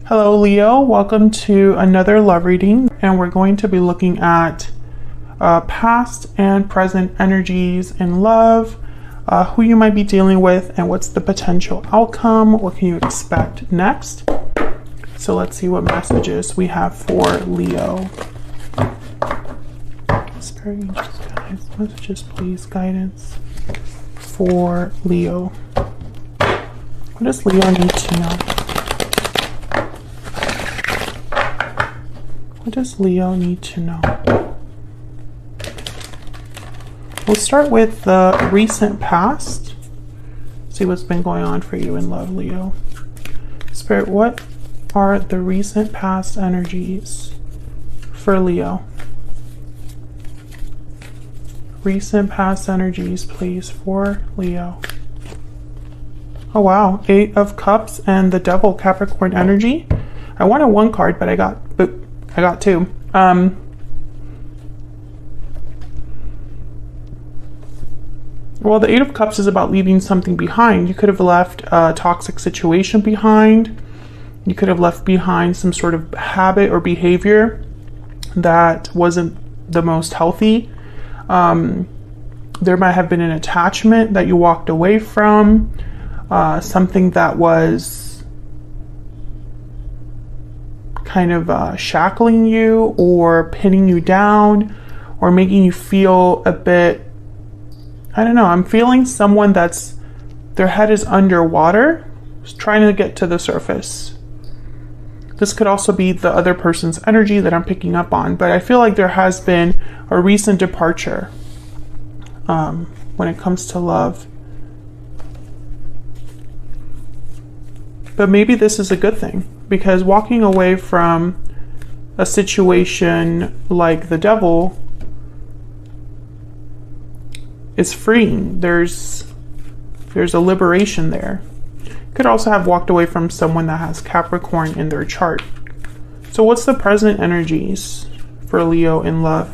Hello Leo, welcome to another love reading, and we're going to be looking at past and present energies in love, who you might be dealing with, and what's the potential outcome, what can you expect next. So let's see what messages we have for Leo. Spirit angels, guys, messages please, guidance for Leo. What does Leo need to know? What does Leo need to know? We'll start with the recent past. See what's been going on for you in love, Leo. Spirit, what are the recent past energies for Leo? Recent past energies, please, for Leo. Oh wow, 8 of Cups and the Devil, Capricorn energy. I wanted one card, but I got two. Well, the 8 of Cups is about leaving something behind. You could have left a toxic situation behind. You could have left behind some sort of habit or behavior that wasn't the most healthy. There might have been an attachment that you walked away from, something that was kind of shackling you or pinning you down or making you feel a bit, I don't know, I'm feeling someone that's, their head is underwater, trying to get to the surface. This could also be the other person's energy that I'm picking up on, but I feel like there has been a recent departure when it comes to love. But maybe this is a good thing, because walking away from a situation like the Devil is freeing. There's a liberation there. Could also have walked away from someone that has Capricorn in their chart. So what's the present energies for Leo in love?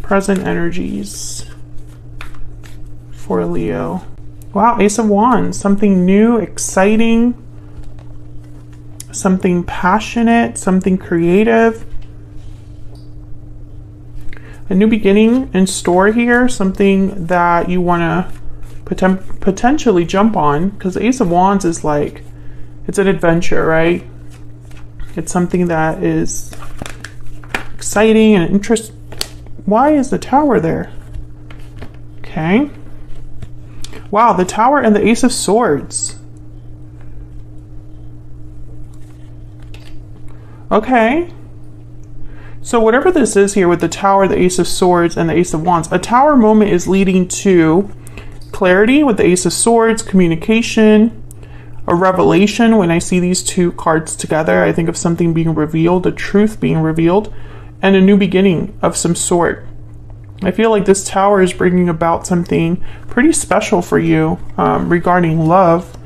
Present energies for Leo. Wow, Ace of Wands, something new, exciting, something passionate, something creative. A new beginning in store here, something that you want to potentially jump on, because the Ace of Wands is like, it's an adventure, right? It's something that is exciting and interest. Why is the Tower there? Okay. Wow, the Tower and the Ace of Swords. Okay. So whatever this is here with the Tower, the Ace of Swords, and the Ace of Wands, a Tower moment is leading to clarity with the Ace of Swords, communication, a revelation. When I see these two cards together, I think of something being revealed, a truth being revealed, and a new beginning of some sort. I feel like this Tower is bringing about something pretty special for you regarding love,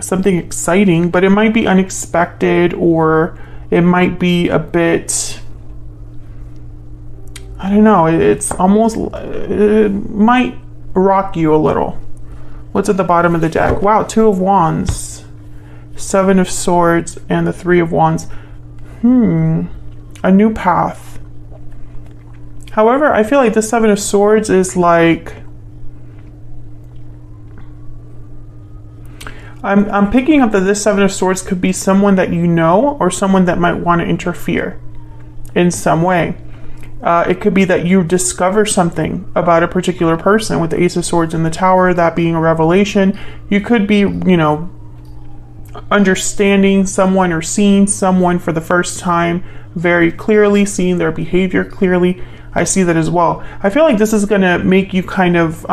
something exciting, but it might be unexpected, or it might be a bit, I don't know, it's almost, it might rock you a little. What's at the bottom of the deck? Wow, 2 of Wands, 7 of Swords, and the 3 of Wands. A new path. However, I feel like the 7 of Swords is like, I'm picking up that this 7 of Swords could be someone that you know, or someone that might want to interfere in some way. It could be that you discover something about a particular person with the Ace of Swords in the Tower, that being a revelation. You could be, you know, understanding someone or seeing someone for the first time very clearly, seeing their behavior clearly. I see that as well. I feel like this is going to make you kind of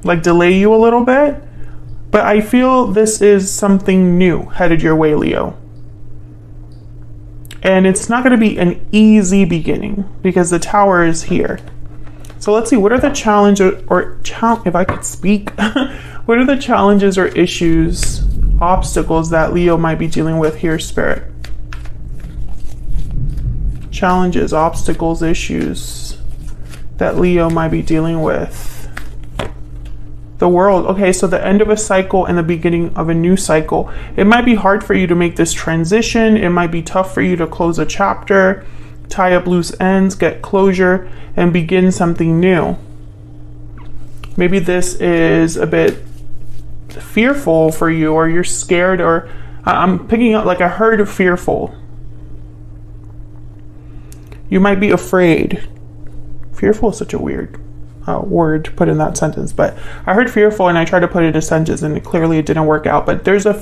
like delay you a little bit, but I feel this is something new headed your way, Leo. And it's not going to be an easy beginning because the Tower is here. So let's see, what are the challenges, if I could speak, what are the challenges or issues, obstacles that Leo might be dealing with here, Spirit? Challenges, obstacles, issues that Leo might be dealing with. The World. Okay, so the end of a cycle and the beginning of a new cycle. It might be hard for you to make this transition. It might be tough for you to close a chapter, tie up loose ends, get closure, and begin something new. Maybe this is a bit fearful for you, or you're scared, or I'm picking up, like, I heard fearful. You might be afraid. Fearful is such a weird word to put in that sentence, but I heard fearful and I tried to put it in a sentence and clearly it didn't work out, but there's a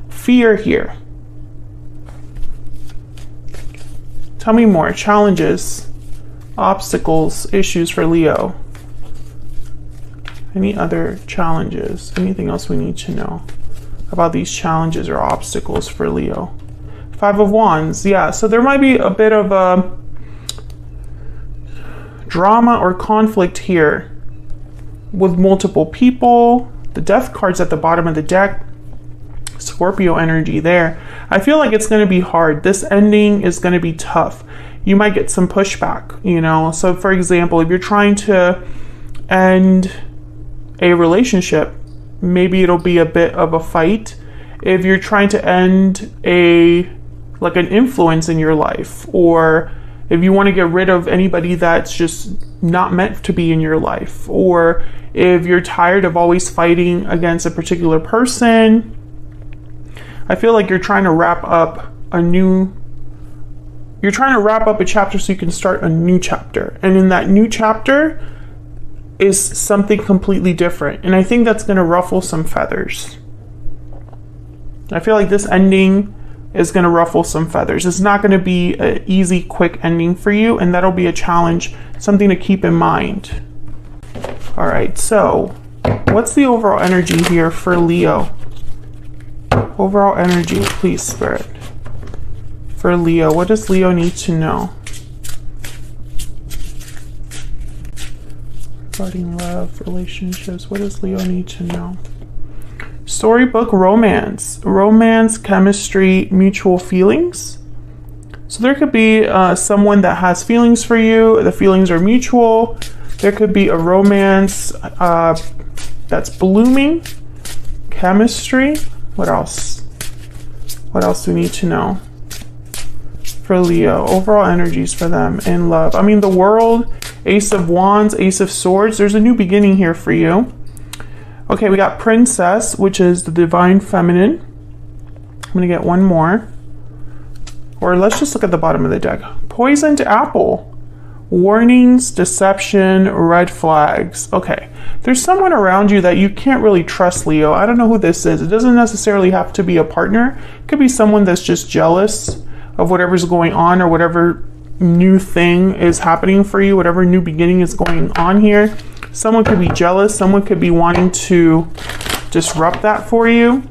fear here. Tell me more. Challenges, obstacles, issues for Leo. Any other challenges? Anything else we need to know about these challenges or obstacles for Leo? Five of Wands. Yeah, so there might be a bit of a drama or conflict here with multiple people. The Death card's at the bottom of the deck. Scorpio energy there. I feel like it's going to be hard. This ending is going to be tough. You might get some pushback, you know. So for example, if you're trying to end a relationship, maybe it'll be a bit of a fight. If you're trying to end an influence in your life, or if you want to get rid of anybody that's just not meant to be in your life, or if you're tired of always fighting against a particular person, I feel like you're trying to wrap up a chapter so you can start a new chapter. And in that new chapter is something completely different. And I think that's going to ruffle some feathers. I feel like this ending is going to ruffle some feathers. It's not going to be an easy, quick ending for you, and that'll be a challenge, something to keep in mind. All right, so what's the overall energy here for Leo? Overall energy, please, Spirit. For Leo, what does Leo need to know? Regarding love, relationships, what does Leo need to know? Storybook romance, chemistry, mutual feelings. So there could be someone that has feelings for you. The feelings are mutual. There could be a romance that's blooming. Chemistry. What else? What else do we need to know for Leo? Overall energies for them in love. I mean, the World, Ace of Wands, Ace of Swords. There's a new beginning here for you. Okay, we got Princess, which is the divine feminine. I'm going to get one more. Or let's just look at the bottom of the deck. Poisoned apple. Warnings, deception, red flags. Okay, there's someone around you that you can't really trust, Leo. I don't know who this is. It doesn't necessarily have to be a partner. It could be someone that's just jealous of whatever's going on, or whatever new thing is happening for you, whatever new beginning is going on here. Someone could be jealous. Someone could be wanting to disrupt that for you.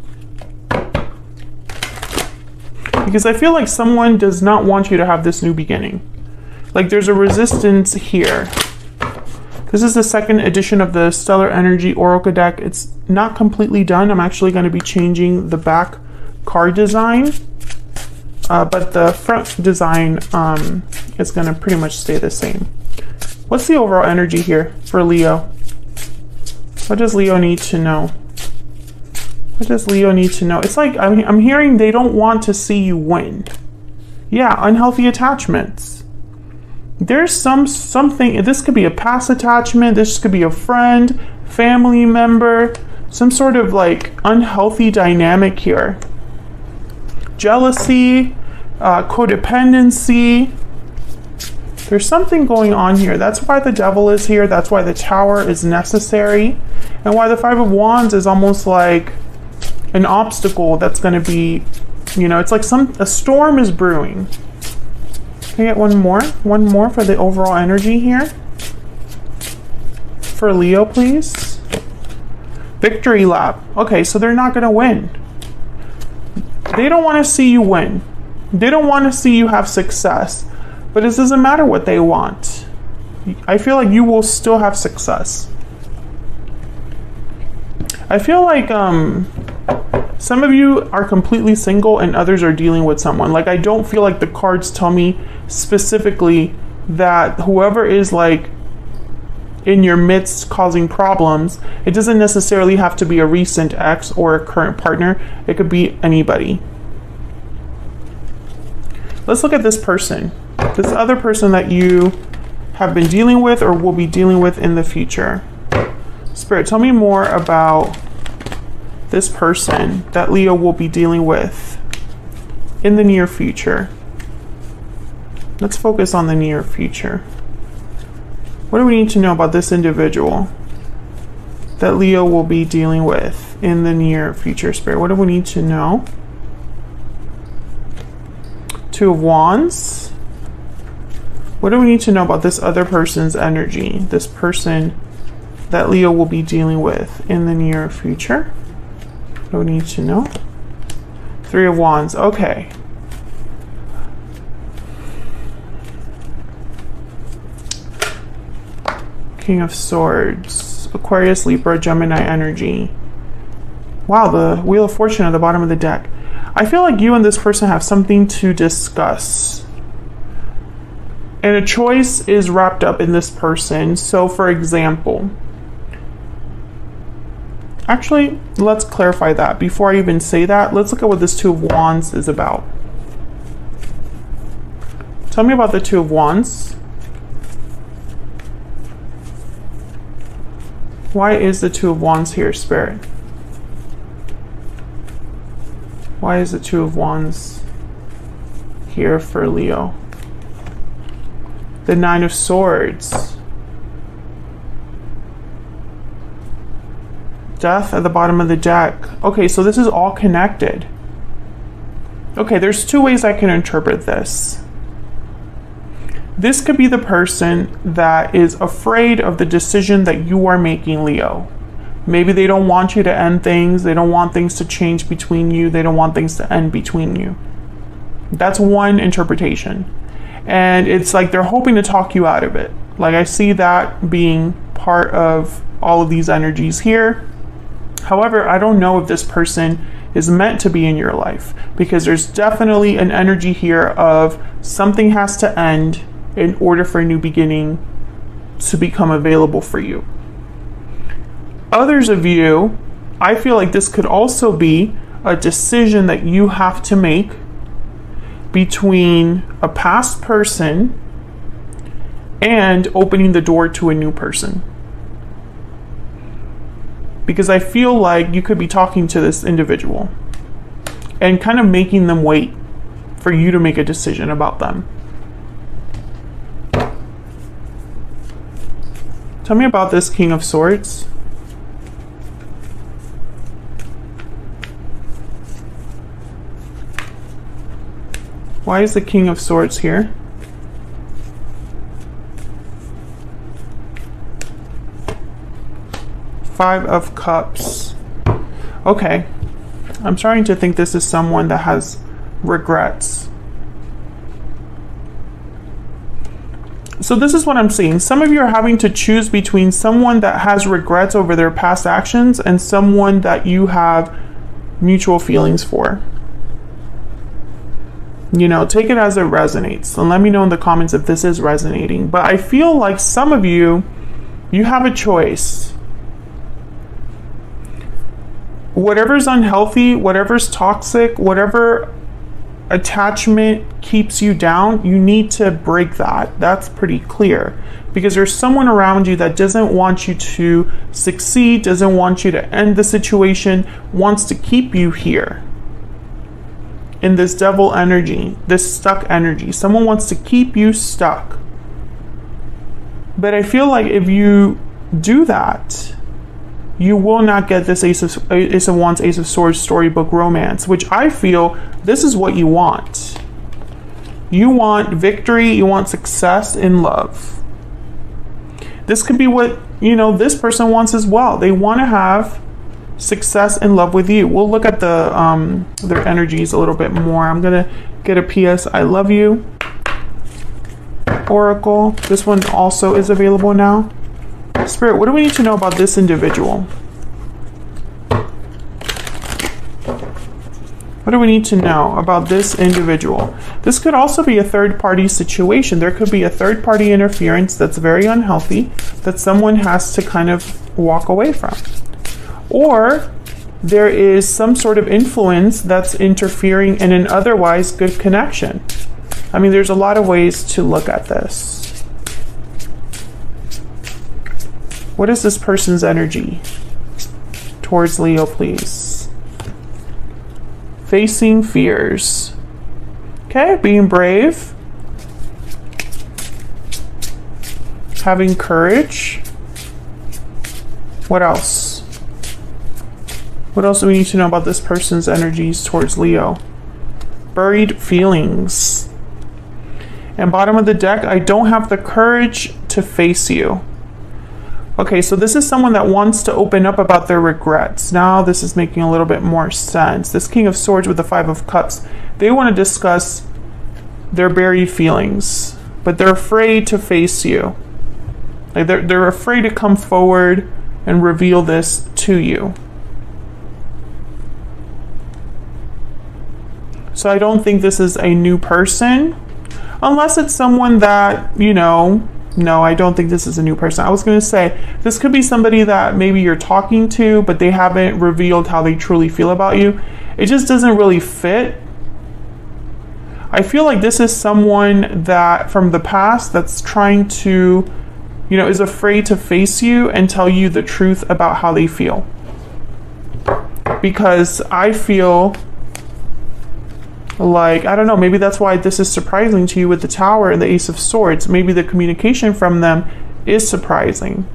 Because I feel like someone does not want you to have this new beginning. Like there's a resistance here. This is the second edition of the Stellar Energy Oracle deck. It's not completely done. I'm actually going to be changing the back card design. But the front design is going to pretty much stay the same. What's the overall energy here for Leo? What does Leo need to know? What does Leo need to know? It's like I'm hearing they don't want to see you win. Yeah, unhealthy attachments. There's something, this could be a past attachment, this could be a friend, family member, some sort of like unhealthy dynamic here. Jealousy, codependency. There's something going on here. That's why the Devil is here. That's why the Tower is necessary. And why the Five of Wands is almost like an obstacle that's going to be, you know, it's like a storm is brewing. Can I get one more? One more for the overall energy here? For Leo, please. Victory lap. Okay, so they're not going to win. They don't want to see you win. They don't want to see you have success. But it doesn't matter what they want. I feel like you will still have success. I feel like some of you are completely single and others are dealing with someone. Like I don't feel like the cards tell me specifically that whoever is like in your midst causing problems. It doesn't necessarily have to be a recent ex or a current partner. It could be anybody. Let's look at this person. This other person that you have been dealing with or will be dealing with in the future. Spirit, tell me more about this person that Leo will be dealing with in the near future. Let's focus on the near future. What do we need to know about this individual that Leo will be dealing with in the near future, Spirit? What do we need to know? Two of Wands. What do we need to know about this other person's energy? This person that Leo will be dealing with in the near future. What do we need to know? Three of Wands. Okay. King of Swords. Aquarius, Libra, Gemini energy. Wow, the Wheel of Fortune at the bottom of the deck. I feel like you and this person have something to discuss. And a choice is wrapped up in this person. So for example, actually, let's clarify that. Before I even say that, let's look at what this Two of Wands is about. Tell me about the Two of Wands. Why is the Two of Wands here, Spirit? Why is the Two of Wands here for Leo? The Nine of Swords. Death at the bottom of the deck. Okay, so this is all connected. Okay, there's two ways I can interpret this. This could be the person that is afraid of the decision that you are making, Leo. Maybe they don't want you to end things. They don't want things to change between you. They don't want things to end between you. That's one interpretation. And it's like they're hoping to talk you out of it. Like I see that being part of all of these energies here. However, I don't know if this person is meant to be in your life, because there's definitely an energy here of something has to end in order for a new beginning to become available for you. Others of you, I feel like this could also be a decision that you have to make between a past person and opening the door to a new person. Because I feel like you could be talking to this individual and kind of making them wait for you to make a decision about them. Tell me about this King of Swords. Why is the King of Swords here? Five of Cups. Okay. I'm starting to think this is someone that has regrets. So this is what I'm seeing. Some of you are having to choose between someone that has regrets over their past actions and someone that you have mutual feelings for. You know, take it as it resonates. And let me know in the comments if this is resonating. But I feel like some of you, you have a choice. Whatever's unhealthy, whatever's toxic, whatever attachment keeps you down, you need to break that. That's pretty clear. Because there's someone around you that doesn't want you to succeed, doesn't want you to end the situation, wants to keep you here. In this devil energy, this stuck energy. Someone wants to keep you stuck. But I feel like if you do that, you will not get this Ace of Wands, Ace of Swords storybook romance, which I feel this is what you want. You want victory, you want success in love. This could be what, you know, this person wants as well. They want to have success in love with you. We'll look at the their energies a little bit more. I'm gonna get a PS I love you oracle. This one also is available now. Spirit, what do we need to know about this individual? What do we need to know about this individual? This could also be a third-party situation. There could be a third-party interference that's very unhealthy that someone has to kind of walk away from. Or there is some sort of influence that's interfering in an otherwise good connection. I mean, there's a lot of ways to look at this. What is this person's energy towards Leo, please? Facing fears. Okay, being brave. Having courage. What else? What else do we need to know about this person's energies towards Leo? Buried feelings. And bottom of the deck, I don't have the courage to face you. Okay, so this is someone that wants to open up about their regrets. Now this is making a little bit more sense. This King of Swords with the Five of Cups, they want to discuss their buried feelings, but they're afraid to face you. Like they're afraid to come forward and reveal this to you. So I don't think this is a new person, unless it's someone that, you know, no, I don't think this is a new person. I was going to say, this could be somebody that maybe you're talking to, but they haven't revealed how they truly feel about you. It just doesn't really fit. I feel like this is someone that from the past that's trying to, you know, is afraid to face you and tell you the truth about how they feel. Because I feel like, I don't know, maybe that's why this is surprising to you with the Tower and the Ace of Swords. Maybe the communication from them is surprising.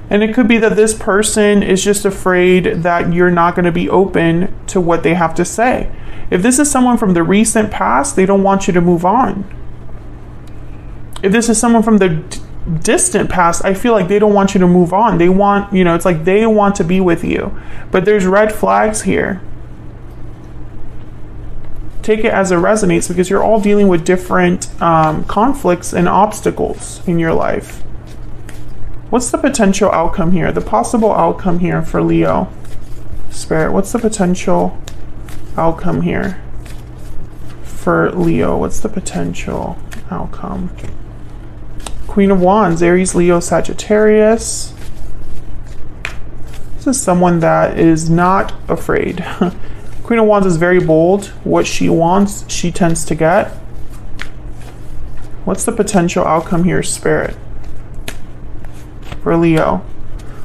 And it could be that this person is just afraid that you're not going to be open to what they have to say. If this is someone from the recent past, they don't want you to move on. If this is someone from the distant past, I feel like they don't want you to move on. They want, you know, it's like they want to be with you. But there's red flags here. Take it as it resonates, because you're all dealing with different conflicts and obstacles in your life. What's the potential outcome here? The possible outcome here for Leo. Spirit, what's the potential outcome here for Leo? What's the potential outcome? Queen of Wands, Aries, Leo, Sagittarius. This is someone that is not afraid. Queen of Wands is very bold. What she wants, she tends to get. What's the potential outcome here, Spirit, for Leo?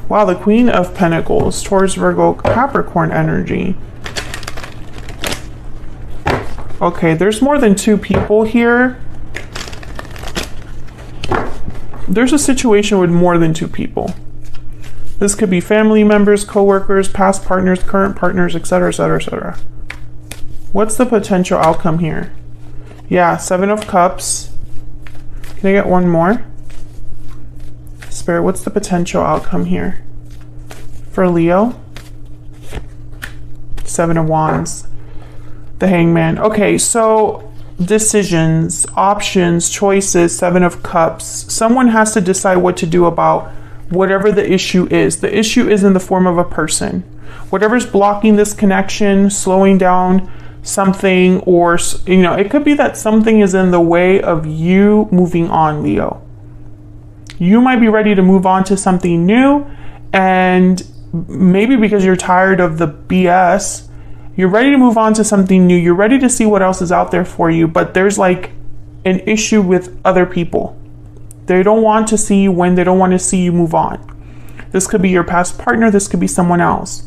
Wow, the Queen of Pentacles, Taurus, Virgo, Capricorn energy. Okay, there's more than two people here. There's a situation with more than two people. This could be family members, co-workers, past partners, current partners, etc., etc., etc. What's the potential outcome here? Yeah, Seven of Cups. Can I get one more? Spirit, what's the potential outcome here for Leo? Seven of Wands. The Hangman. Okay, so decisions, options, choices, Seven of Cups. Someone has to decide what to do about whatever the issue is. The issue is in the form of a person. Whatever's blocking this connection, slowing down something, or, you know, it could be that something is in the way of you moving on, Leo. You might be ready to move on to something new, and maybe because you're tired of the BS, you're ready to move on to something new. You're ready to see what else is out there for you, but there's like an issue with other people. They don't want to see you win. They don't want to see you move on. This could be your past partner. This could be someone else.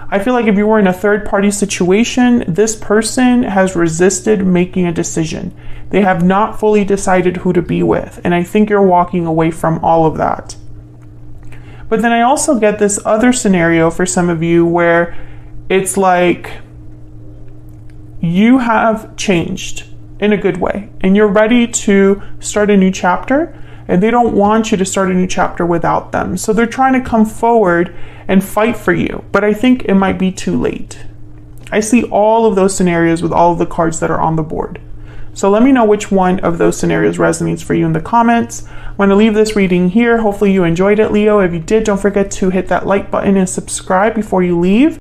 I feel like if you were in a third-party situation, this person has resisted making a decision. They have not fully decided who to be with. And I think you're walking away from all of that. But then I also get this other scenario for some of you where it's like you have changed in a good way and you're ready to start a new chapter. And they don't want you to start a new chapter without them. So they're trying to come forward and fight for you. But I think it might be too late. I see all of those scenarios with all of the cards that are on the board. So let me know which one of those scenarios resonates for you in the comments. I'm going to leave this reading here. Hopefully you enjoyed it, Leo. If you did, don't forget to hit that like button and subscribe before you leave.